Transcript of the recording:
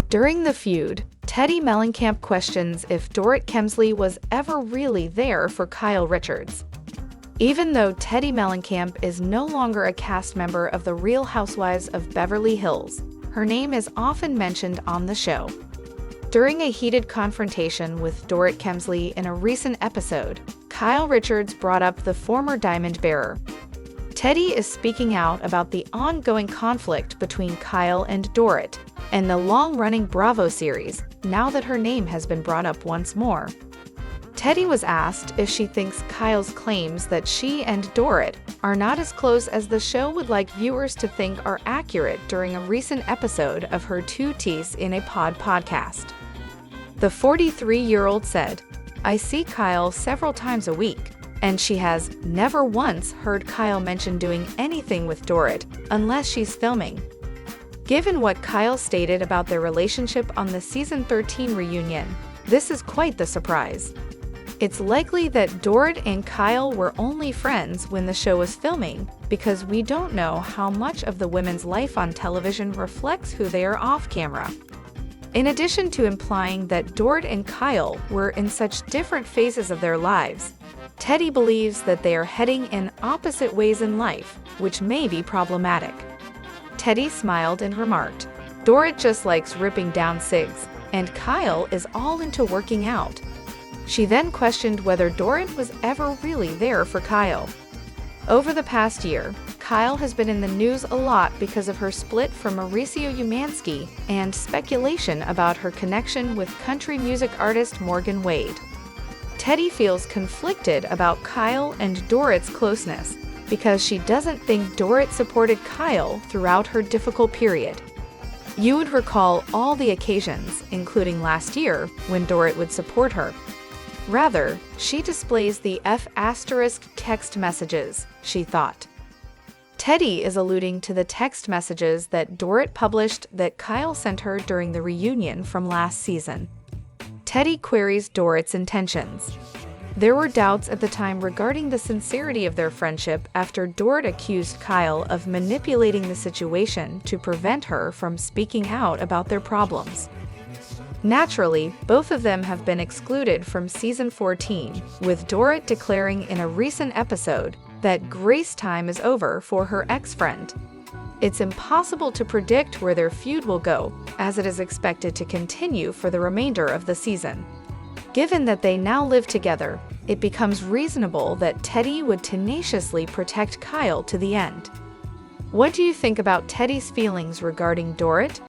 During the feud, Teddi Mellencamp questions if Dorit Kemsley was ever really there for Kyle Richards. Even though Teddi Mellencamp is no longer a cast member of The Real Housewives of Beverly Hills, her name is often mentioned on the show. During a heated confrontation with Dorit Kemsley in a recent episode, Kyle Richards brought up the former diamond bearer. Teddi is speaking out about the ongoing conflict between Kyle and Dorit and the long-running Bravo series, now that her name has been brought up once more. Teddi was asked if she thinks Kyle's claims that she and Dorit are not as close as the show would like viewers to think are accurate during a recent episode of her Two Teas in a Pod podcast. The 43-year-old said, "I see Kyle several times a week, and she has never once heard Kyle mention doing anything with Dorit unless she's filming." Given what Kyle stated about their relationship on the season 13 reunion, this is quite the surprise. It's likely that Dorit and Kyle were only friends when the show was filming, because we don't know how much of the women's life on television reflects who they are off camera. In addition to implying that Dorit and Kyle were in such different phases of their lives, Teddi believes that they are heading in opposite ways in life, which may be problematic. Teddi smiled and remarked, "Dorit just likes ripping down cigs, and Kyle is all into working out." She then questioned whether Dorit was ever really there for Kyle. Over the past year, Kyle has been in the news a lot because of her split from Mauricio Umansky and speculation about her connection with country music artist Morgan Wade. Teddi feels conflicted about Kyle and Dorit's closeness because she doesn't think Dorit supported Kyle throughout her difficult period. You would recall all the occasions, including last year, when Dorit would support her. Rather, she displays the F** text messages, she thought. Teddi is alluding to the text messages that Dorit published that Kyle sent her during the reunion from last season. Teddi queries Dorit's intentions. There were doubts at the time regarding the sincerity of their friendship after Dorit accused Kyle of manipulating the situation to prevent her from speaking out about their problems. Naturally, both of them have been excluded from season 14, with Dorit declaring in a recent episode that grace time is over for her ex-friend. It's impossible to predict where their feud will go, as it is expected to continue for the remainder of the season. Given that they now live together, it becomes reasonable that Teddi would tenaciously protect Kyle to the end. What do you think about Teddi's feelings regarding Dorit?